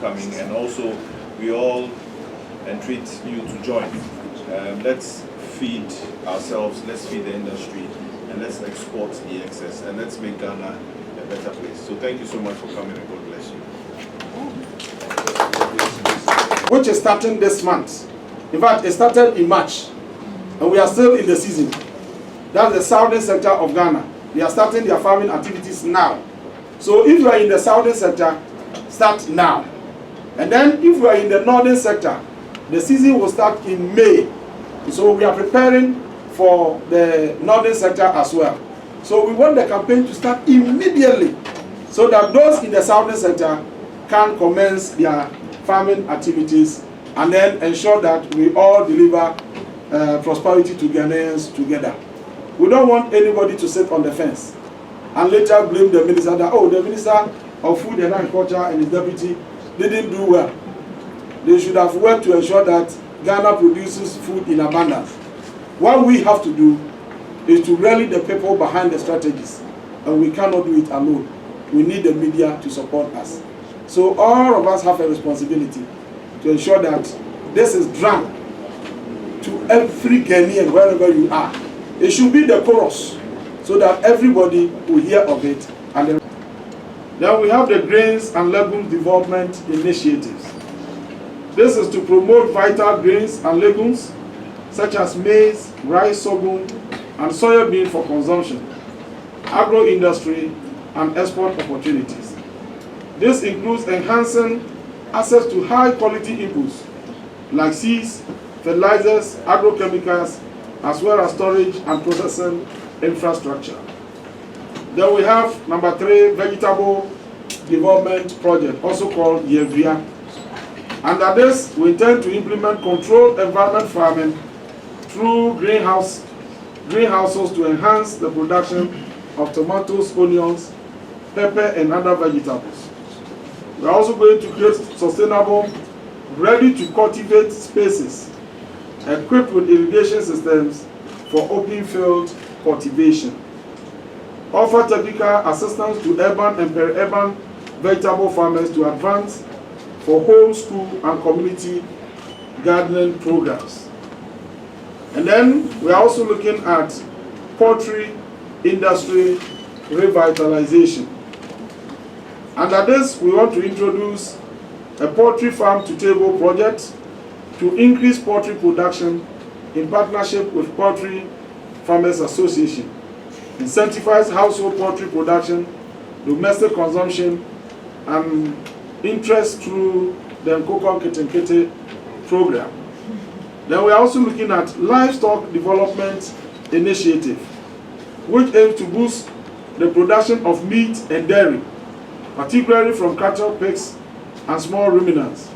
coming, and also we all entreat you to join. Let's feed ourselves, let's feed the industry, and let's export the excess, and let's make Ghana a better place. So thank you so much for coming, and God bless you. Which is starting this month. In fact, it started in March, and we are still in the season. That's the southern sector of Ghana. They are starting their farming activities now. So if you are in the southern sector, start now. And then if you are in the northern sector, the season will start in May. So we are preparing for the northern sector as well. So we want the campaign to start immediately so that those in the southern sector can commence their farming activities and then ensure that we all deliver prosperity to Ghanaians together. We don't want anybody to sit on the fence and later blame the minister that, oh, the Minister of Food and Agriculture and his deputy didn't do well. They should have worked to ensure that Ghana produces food in abundance. What we have to do is to rally the people behind the strategies, and we cannot do it alone. We need the media to support us. So all of us have a responsibility to ensure that this is drunk to every Ghanaian wherever you are. It should be the chorus so that everybody will hear of it. And then we have the Grains and Legumes Development Initiatives. This is to promote vital grains and legumes such as maize, rice, sorghum, and soybean for consumption, agro-industry, and export opportunities. This includes enhancing access to high-quality inputs like seeds, fertilizers, agrochemicals, as well as storage and processing infrastructure. Then we have number 3, Vegetable Development Project, also called YEVIA. Under this, we intend to implement controlled environment farming through greenhouses to enhance the production of tomatoes, onions, pepper, and other vegetables. We are also going to create sustainable, ready-to-cultivate spaces equipped with irrigation systems for open field cultivation. Offer technical assistance to urban and peri-urban vegetable farmers to advance for home, school, and community gardening programs. And then we are also looking at poultry industry revitalization. Under this, we want to introduce a poultry farm to table project to increase poultry production in partnership with Poultry Farmers Association, incentivize household poultry production, domestic consumption, and interest through the Nkoko Kete program. Then we are also looking at livestock development initiative, which aims to boost the production of meat and dairy, particularly from cattle, pigs, and small ruminants,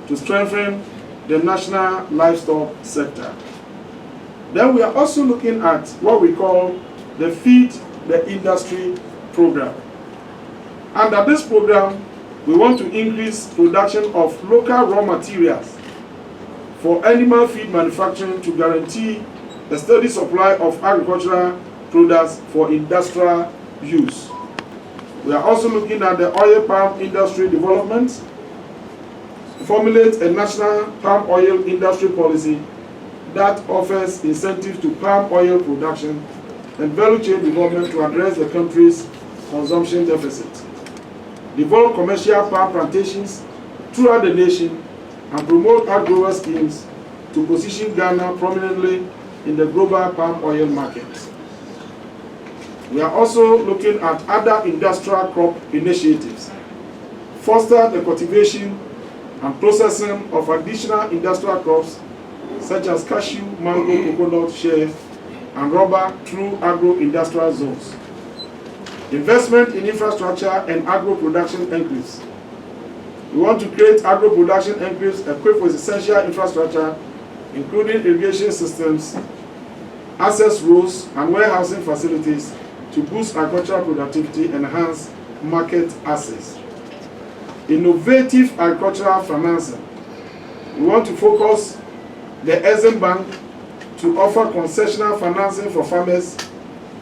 to strengthen the national livestock sector. Then we are also looking at what we call the Feed the Industry program. Under this program, we want to increase production of local raw materials for animal feed manufacturing to guarantee a steady supply of agricultural products for industrial use. We are also looking at the oil palm industry development, formulate a national palm oil industry policy that offers incentives to palm oil production and value chain development to address the country's consumption deficit. Develop commercial palm plantations throughout the nation and promote outgrower schemes to position Ghana prominently in the global palm oil market. We are also looking at other industrial crop initiatives, foster the cultivation and processing of additional industrial crops such as cashew, mango, coconut, shea, and rubber through agro-industrial zones. Investment in infrastructure and agro-production enclaves. We want to create agro-production enclaves equipped with essential infrastructure, including irrigation systems, access roads, and warehousing facilities to boost agricultural productivity and enhance market access. Innovative agricultural financing. We want to focus the EXIM Bank to offer concessional financing for farmers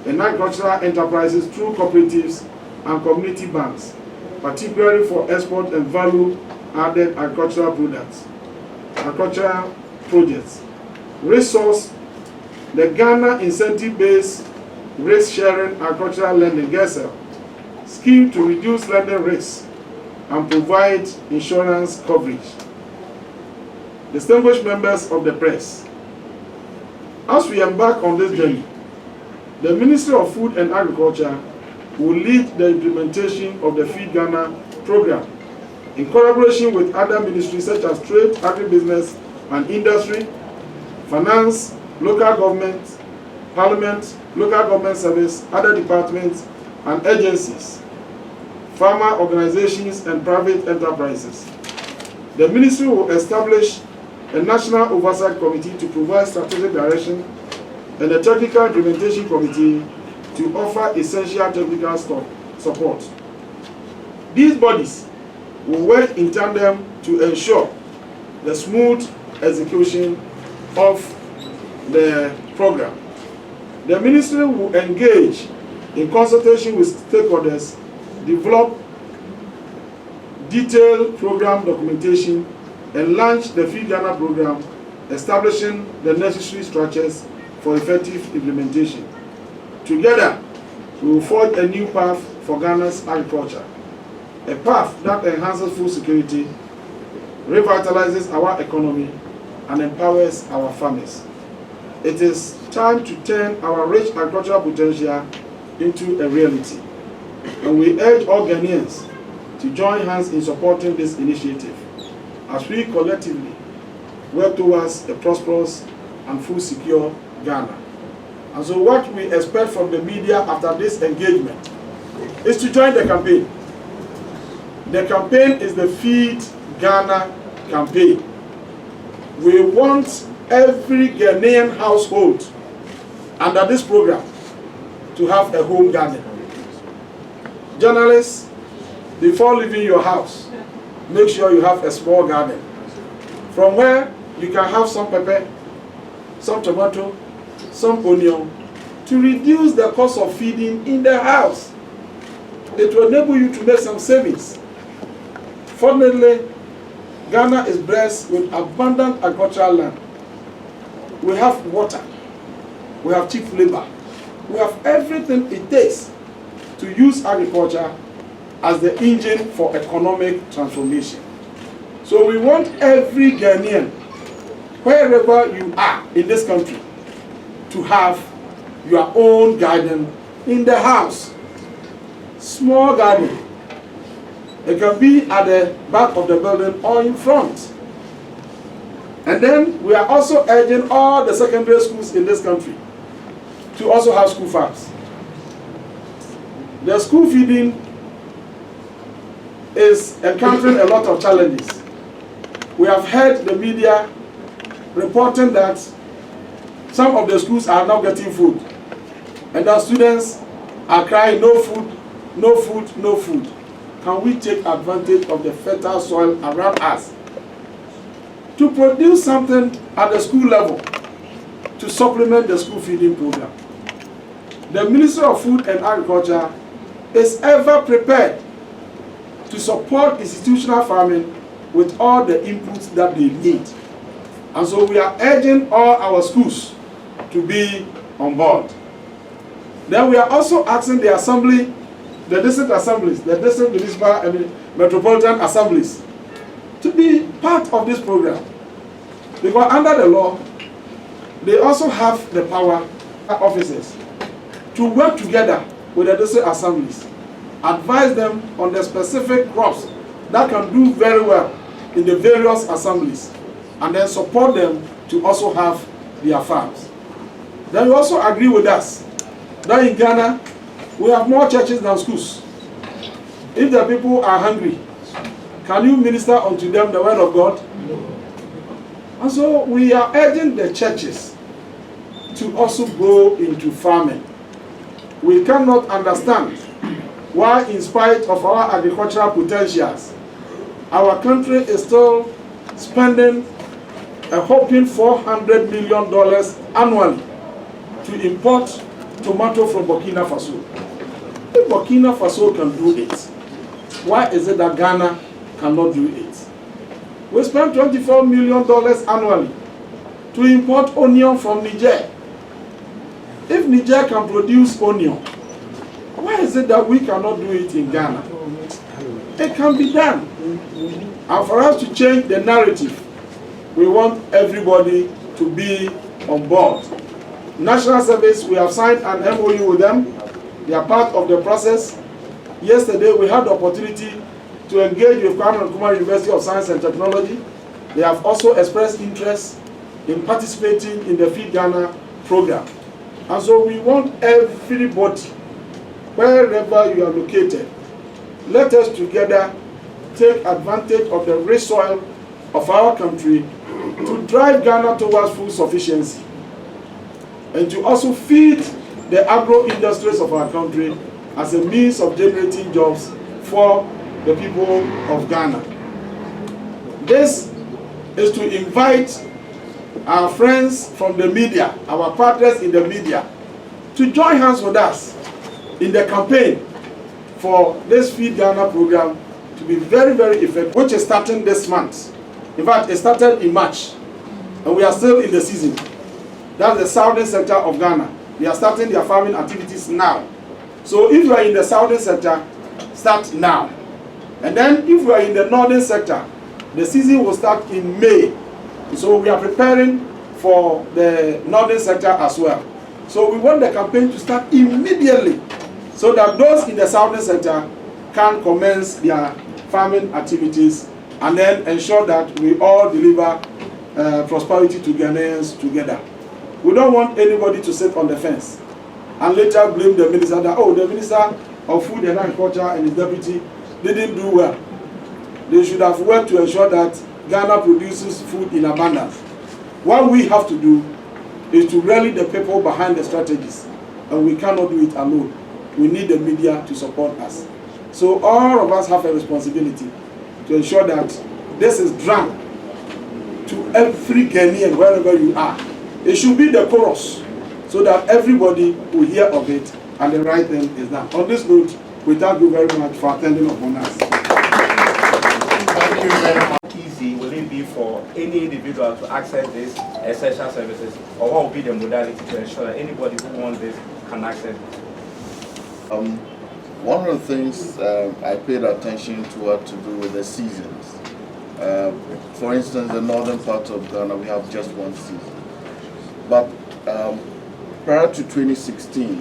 and agricultural enterprises through cooperatives and community banks, particularly for export and value added agricultural products, agricultural projects, resource, the Ghana Incentive-Based Risk-Sharing Agricultural Lending (GESL) scheme to reduce lending risks and provide insurance coverage. Distinguished members of the press, as we embark on this journey, the Ministry of Food and Agriculture will lead the implementation of the Feed Ghana program in collaboration with other ministries such as Trade, Agribusiness and Industry, Finance, Local Government, Parliament, Local Government Service, other departments and agencies, farmer organizations and private enterprises. The ministry will establish a National Oversight Committee to provide strategic direction and a Technical Implementation Committee to offer essential technical support. These bodies will work in tandem to ensure the smooth execution of the program. The ministry will engage in consultation with stakeholders, develop detailed program documentation, and launch the Feed Ghana program, establishing the necessary structures for effective implementation. Together, we will forge a new path for Ghana's agriculture, a path that enhances food security, revitalizes our economy, and empowers our farmers. It is time to turn our rich agricultural potential into a reality, and we urge all Ghanaians to join hands in supporting this initiative as we collectively work towards a prosperous and food secure Ghana. And so what we expect from the media after this engagement is to join the campaign. The campaign is the Feed Ghana campaign. We want every Ghanaian household under this program to have a home garden. Journalists, before leaving your house, make sure you have a small garden from where you can have some pepper, some tomato, some onion, to reduce the cost of feeding in the house. It will enable you to make some savings. Fortunately, Ghana is blessed with abundant agricultural land. We have water, we have cheap labor, we have everything it takes to use agriculture as the engine for economic transformation. So we want every Ghanaian, wherever you are in this country, to have your own garden in the house. Small garden. It can be at the back of the building or in front. And then we are also urging all the secondary schools in this country to also have school farms. The school feeding is encountering a lot of challenges. We have heard the media reporting that some of the schools are not getting food, and the students are crying, no food, no food, no food. Can we take advantage of the fertile soil around us to produce something at the school level to supplement the school feeding program? The Ministry of Food and Agriculture is ever prepared to support institutional farming with all the inputs that they need. And so we are urging all our schools to be on board. Then we are also asking the assembly, the district assemblies, the district, municipal, and metropolitan assemblies to be part of this program. Because under the law, they also have the power, officers, to work together with the district assemblies, advise them on the specific crops that can do very well in the various assemblies, and then support them to also have their farms. Then you also agree with us that in Ghana, we have more churches than schools. If the people are hungry, can you minister unto them the word of God? And so we are urging the churches to also go into farming. We cannot understand why, in spite of our agricultural potentials, our country is still spending a whopping $400 million annually to import tomato from Burkina Faso. If Burkina Faso can do it, why is it that Ghana cannot do it? We spend $24 million annually to import onion from Niger. If Niger can produce onion, why is it that we cannot do it in Ghana? It can be done. And for us to change the narrative, we want everybody to be on board. National Service, we have signed an MOU with them. They are part of the process. Yesterday, we had the opportunity to engage with Kwame Nkrumah University of Science and Technology. They have also expressed interest in participating in the Feed Ghana program. And so we want everybody, wherever you are located, let us together take advantage of the rich soil of our country to drive Ghana towards food sufficiency and to also feed the agro-industries of our country as a means of generating jobs for the people of Ghana. This is to invite our friends from the media, our partners in the media, to join hands with us in the campaign for this Feed Ghana program to be very, very effective, which is starting this month. In fact, it started in March, and we are still in the season. That's the southern sector of Ghana. They are starting their farming activities now. So if you are in the southern sector, start now. And then if you are in the northern sector, the season will start in May. So we are preparing for the northern sector as well. So we want the campaign to start immediately so that those in the southern sector can commence their farming activities and then ensure that we all deliver prosperity to Ghanaians together. We don't want anybody to sit on the fence and later blame the minister that, oh, the Minister of Food and Agriculture and his deputy didn't do well. They should have worked to ensure that Ghana produces food in abundance. What we have to do is to rally the people behind the strategies, and we cannot do it alone. We need the media to support us. So all of us have a responsibility to ensure that this is drunk to every Ghanaian wherever you are. It should be the chorus so that everybody will hear of it and the right thing is done. On this note, we thank you very much for attending upon us. Thank you very much. Easy will it be for any individual to access these essential services, or what will be the modality to ensure that anybody who wants this can access it? One of the things I paid attention to had to do with the seasons. For instance, the northern part of Ghana, we have just one season. But prior to 2016,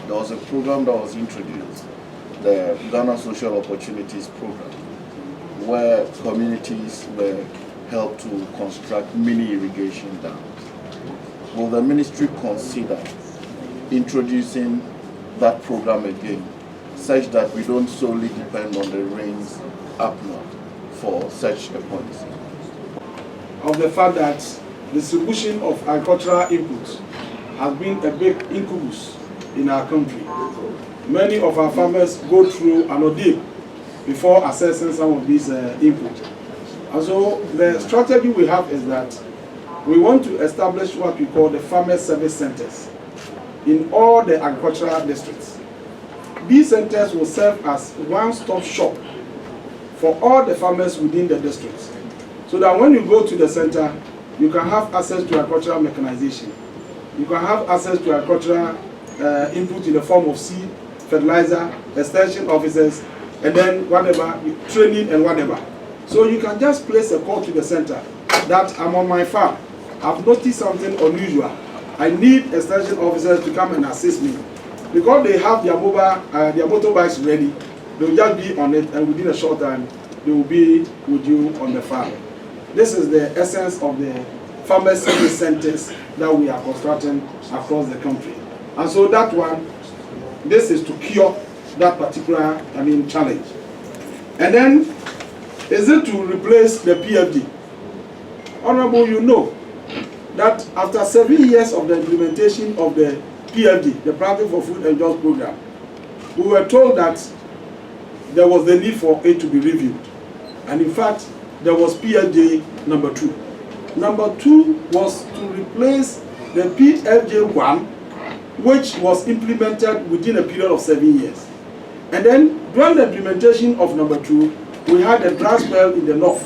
there was a program that was introduced, the Ghana Social Opportunities Program, where communities were helped to construct mini irrigation dams. Will the ministry consider introducing that program again, such that we don't solely depend on the rains up north for such a policy? Of the fact that distribution of agricultural inputs has been a big incubus in our country. Many of our farmers go through an ordeal before accessing some of these inputs. And so the strategy we have is that we want to establish what we call the farmer service centers in all the agricultural districts. These centers will serve as one-stop shop for all the farmers within the districts, so that when you go to the center, you can have access to agricultural mechanization. You can have access to agricultural input in the form of seed, fertilizer, extension officers, and then whatever, training and whatever. So you can just place a call to the center that I'm on my farm. I've noticed something unusual. I need extension officers to come and assist me. Because they have their motorbikes ready, they'll just be on it, and within a short time, they will be with you on the farm. This is the essence of the farmer service centers that we are constructing across the country. And so that one, this is to cure that particular, challenge. And then, is it to replace the PFD? Honorable, you know that after 7 years of the implementation of the PFD, the Planting for Food and Jobs program, we were told that there was the need for it to be reviewed. And in fact, there was PFJ number 2. Number 2 was to replace the PFJ1, which was implemented within a period of 7 years. And then, during the implementation of number 2, we had a dry spell in the north.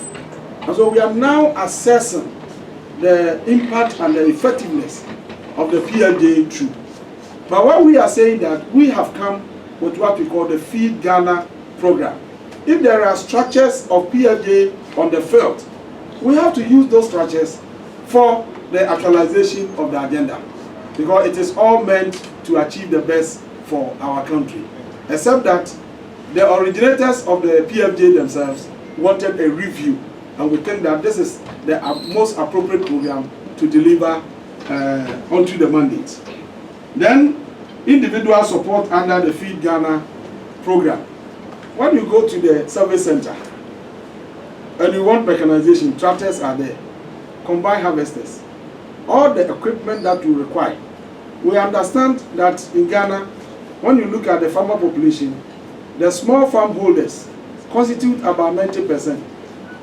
And so we are now assessing the impact and the effectiveness of the PLJ troop. But what we are saying that we have come with what we call the Feed Ghana program. If there are structures of PLJ on the field, we have to use those structures for the actualization of the agenda, because it is all meant to achieve the best for our country. Except that the originators of the PFJ themselves wanted a review, and we think that this is the most appropriate program to deliver onto the mandate. Then, individual support under the Feed Ghana program. When you go to the service center and you want mechanization, tractors are there, combine harvesters, all the equipment that you require. We understand that in Ghana, when you look at the farmer population, the small farm holders constitute about 90%.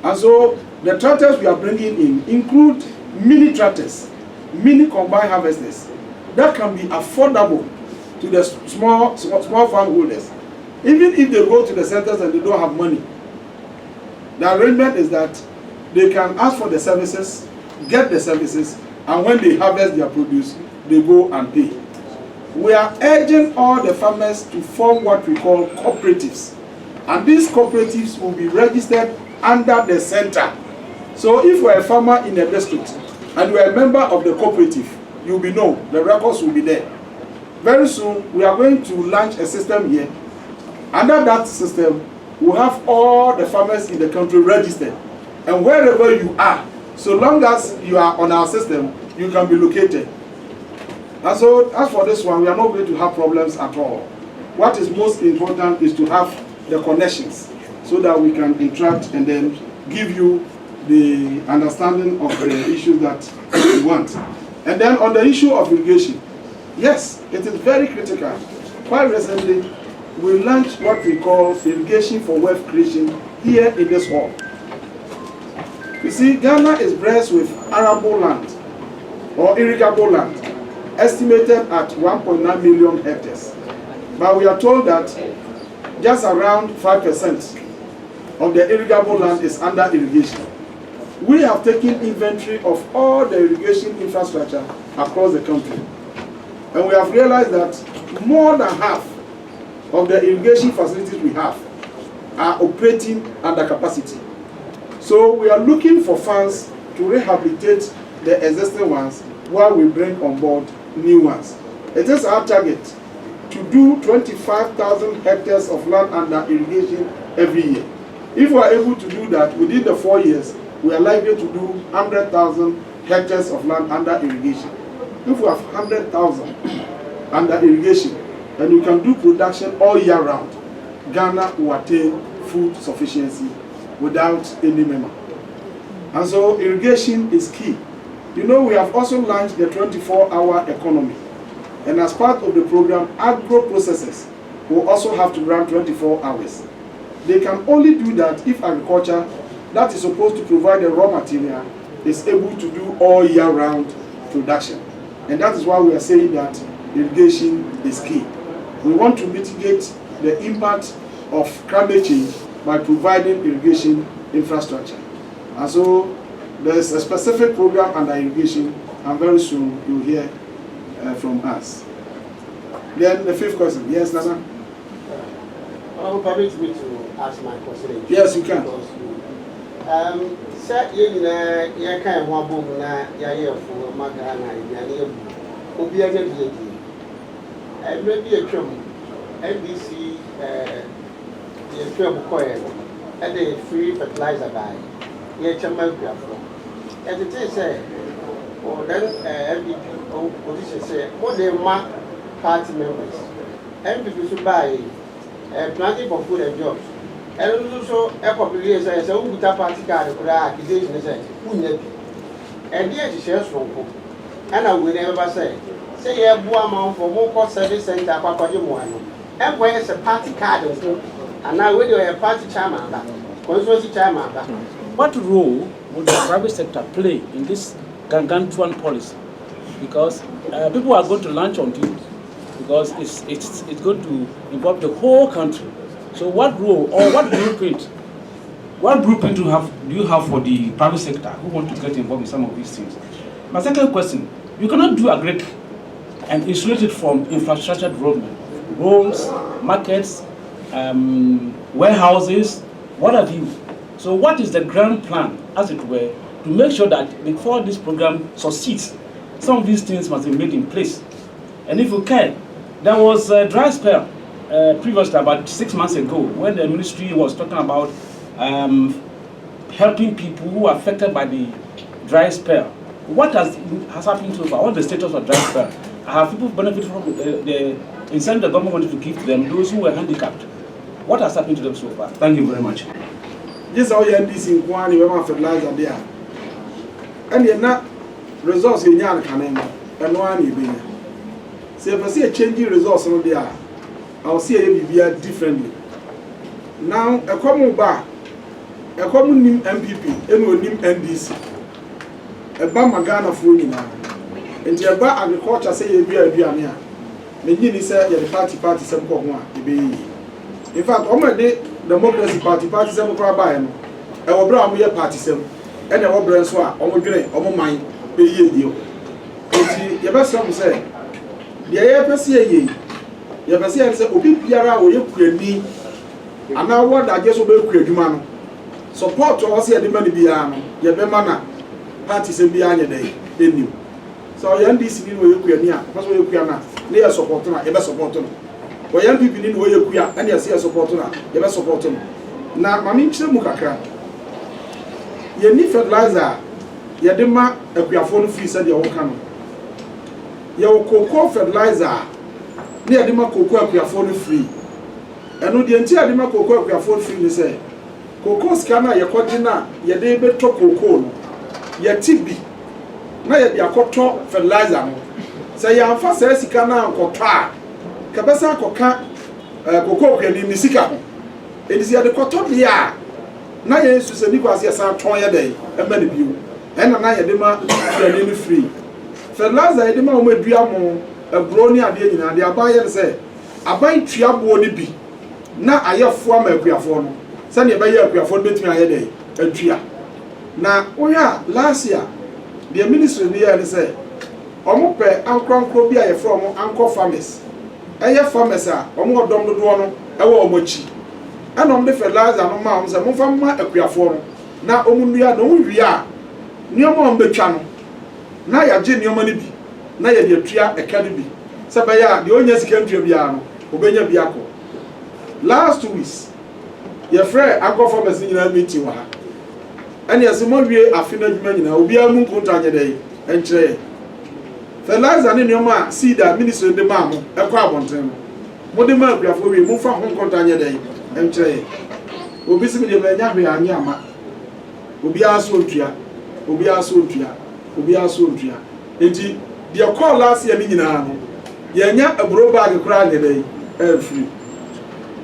And so the tractors we are bringing in include mini tractors, mini combine harvesters that can be affordable to the small farm holders. Even if they go to the centers and they don't have money, the arrangement is that they can ask for the services, get the services, and when they harvest their produce, they go and pay. We are urging all the farmers to form what we call cooperatives. And these cooperatives will be registered under the center. So if you are a farmer in a district and you are a member of the cooperative, you will be known, the records will be there. Very soon, we are going to launch a system here. Under that system, we have all the farmers in the country registered. And wherever you are, so long as you are on our system, you can be located. And so, as for this one, we are not going to have problems at all. What is most important is to have the connections so that we can interact and then give you the understanding of the issues that we want. And then on the issue of irrigation, yes, it is very critical. Quite recently, we launched what we call irrigation for wealth creation here in this hall. You see, Ghana is blessed with arable land or irrigable land, estimated at 1.9 million hectares. But we are told that just around 5% of the irrigable land is under irrigation. We have taken inventory of all the irrigation infrastructure across the country. And we have realized that more than half of the irrigation facilities we have are operating under capacity. So we are looking for funds to rehabilitate the existing ones while we bring on board new ones. It is our target to do 25,000 hectares of land under irrigation every year. If we are able to do that within the 4 years, we are likely to do 100,000 hectares of land under irrigation. If we have 100,000 under irrigation, and you can do production all year round, Ghana will attain food sufficiency without any memo. And so irrigation is key. You know, we have also launched the 24-hour economy. And as part of the program, agro-processors will also have to run 24 hours. They can only do that if agriculture, that is supposed to provide the raw material, is able to do all year round production. And that is why we are saying that irrigation is key. We want to mitigate the impact of climate change by providing irrigation infrastructure. And so there is a specific program under irrigation, and very soon you'll hear from us. Then the fifth question. Yes, Nana? Permit me to ask my question. Yes, you can. Sir, you can't want to for Magana, Obiaga, and maybe a crumb, NBC, the crumb coil, and the free fertilizer buy. Yet, a milk. And it is said, or then MPP opposition say, what they mark party members. MPP should buy planting for food and jobs. And also, a population says, a Uta party card, accusation said, and yet she shares from home. And I will never say you have one amount for more cost service center, Papa Jumuano. And where is a party card, and now we do a party chairman, constituency chairman. What role would the private sector play in this gargantuan policy? Because people are going to launch on it, because it's going to involve the whole country. So what role or what blueprint what blueprint do you have for the private sector who want to get involved in some of these things? My second question, you cannot do agric and isolate it from infrastructure development, roads, markets, warehouses, what have you. So what is the grand plan, as it were, to make sure that before this program succeeds, some of these things must be made in place? And if you can, there was a dry spell previously, about 6 months ago, when the ministry was talking about helping people who are affected by the dry spell. What has happened so far? What is the status of dry spell? Have people benefited from the incentive the government wanted to give to them, those who were handicapped? What has happened to them so far? Thank you very much. This all your this in one we want fertilizer there. And you're not results in your canon and one you be. So if I see a changing results on there, I'll see a BBR differently. Now a common bar, a common name MPP, and will name NDC. A Bama Ghana for you now. And your bar agriculture say you be a Biania. Many say you're the party some one, in fact, on my day, Democracy Party some by him. I will bring me a party some, and I will bring swap, on my drain, on my mind, pay ye deal. You best some say, the APCA, you ever see, I said, Obi Piara, or you create me, and now what I guess will create man. Support to us here, the money beyond, your mana, parties and beyond your day, they knew. So, young DC will you create near, what's what you create near support, ever support them. But young people need where you are, and you see a support, you ever support them. Now, Mammy Chimukaka, you need fertilizer, you demand a phone fees at your own cannon. Your cocoa fertilizer, near the cocoa, your phone free. And the entire Dima cocoa, your phone free, they say. Cocoa scanner, your quadrina, your day better cocoa, your TB. Now your cotton fertilizer. Say, your first says, you cannot cotton. Kabasa Coca cocoa in the Sika. It is the cotton ya. Now you say, because you are 20 day, and many people. And I had them free. Fertilizer, I demand with Diamo, a brony idea, and the buyer say, I buy Triabo be. Now I have 4 microphone. Send you buy your microphone between my day, a tria. Now, oh yeah, last year, the ministry near say, Omope, Uncle Crobia from Uncle Farmers. Aya farmers are, Omo Dom the Duano, Ewa Mochi. And on the fertilizer, no mounds, and Mufama a microphone. Now, Omunia, no, we are. Near Mom the channel. Now you are your money be. Now you are tria academy. Sabaya, the only country of Yano, Obenya Biako. Last 2 weeks, your friend Uncle Farmers in a meeting. And yes, more we are finished men will be a moon contract day and tray. Fertilizer in your man, see that minister the mamma, a carbon term. What the man we have for we move from home contract day and tray. Will be seen in the Yama. Will be our soul tria, will be our soul tria. Obi aso ntria enti the call last year ni nyina no yenya abro bag kra ne dey free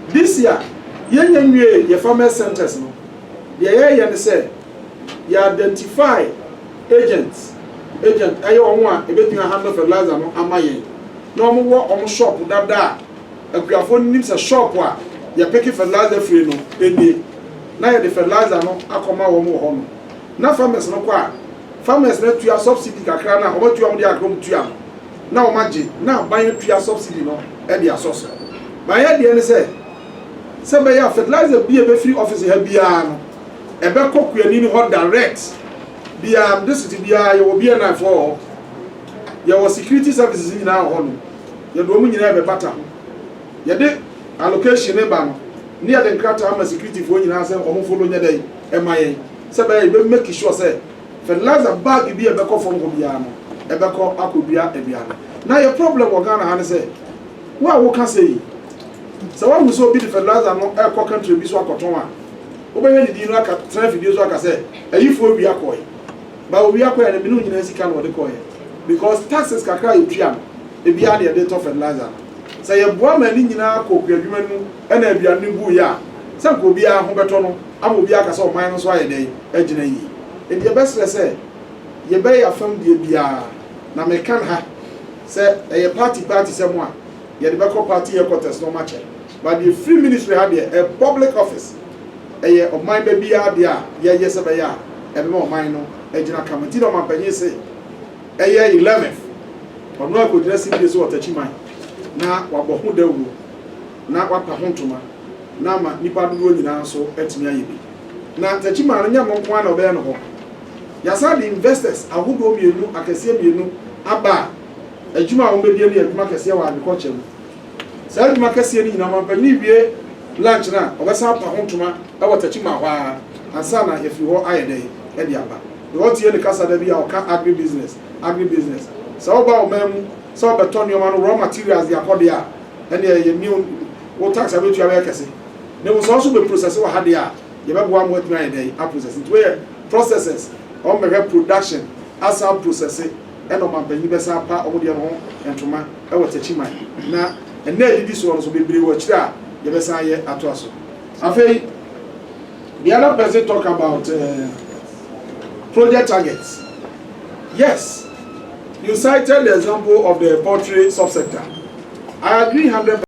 this year yenya nwie ye farmer centers no ye ne say you identify agent ayo onwo a ebetun handle fertilizer no amaye no mo wo shop dada akuafo nim se shop a ye pick fertilizer free no eni na ye the fertilizer no akoma wo mo ho no na farmers no kwa farmers na tuya subsidy kakra na omo tuya mo dia akrom tuya na o maje na ban tuya subsidy no e dia soso ban ya dia ne say be ya fertilizer bi e be free office ha bia no e be kokuani ni ho direct bia this city bia ye wo bia na for ye wo security services ni na ho no ye do mu nyina be bata ye de allocation e ba no ni ya de nkrata ama security fo nyina say omo follow nya dai e maye be be make sure say fertilizer bag bi e be ko from ko bia no e be ko akobia e bia no na your problem wo Ghana ha ne say wo can say so what we so be the fertilizer no e ko country bi so akoton a wo be ni di no aka tran video so aka say ayifo wi akoy ba wi akoy na bi no nyina sika no de koy because taxes kakra e tua e bia na de to fertilizer say ye boa ma ni nyina akokwa adwuma nu e na bia ni bu ya say ko bia ho beto no am obi aka say o man no so aye dey agina yi e the best say ye be ya fam die bia na me kan ha say e party say mo a ye de be ko party headquarters no match but the free ministry had a public office ɛyɛ ɔman bɛ biara deɛ a yɛyɛ sɛ bɛyɛ a ɛbɛma ɔman no ɛgyina kama nti na ɔmanpanyin sɛ ɛyɛ 11th ɔno akɔgyina CBA so ɔtakyiman na wabɔ ho dawuro na wapa ho ntoma na ama nipa dodoɔ nyinaa nso atumi ayɛ bi na takyiman no nyɛ mo nko ara na ɔbɛyɛ no hɔ yasa de investors ahodoɔ mmienu akɛseɛ mmienu aba adwuma a wɔbɛbie no yɛ adwuma kɛseɛ wɔ agriculture mu saa adwuma kɛseɛ no nyinaa ɔmanpanyin wie lunch na ɔbɛsan apa ho ntoma ɛwɔ takyiman hɔ a ansa na yɛfiri hɔ ayɛ dɛ ɛde aba deɛ ɔtie ne kasa da bi a ɔka agribusiness sɛ ɔba ɔman mu sɛ ɔbɛtɔ nneɛma no raw materials de akɔdeɛ a ɛne ɛyɛ new wo tax abɛtua bɛyɛ kɛse na wo sɛ ɔso bɛ process wɔ ha deɛ a yɛbɛboa mo atumi ayɛ dɛ a process nti wɔyɛ processes ɔmmɛhwɛ production asa process ɛna ɔmanpanyin bɛsa pa ɔmo deɛ no ho ntoma ɛwɔ takyiman na ɛnna adidi soɔ no so bebree wɔ akyire a yɛbɛsan yɛ atoa so afei the other person talk about project targets. Yes, you cited the example of the poultry subsector. I agree 100%.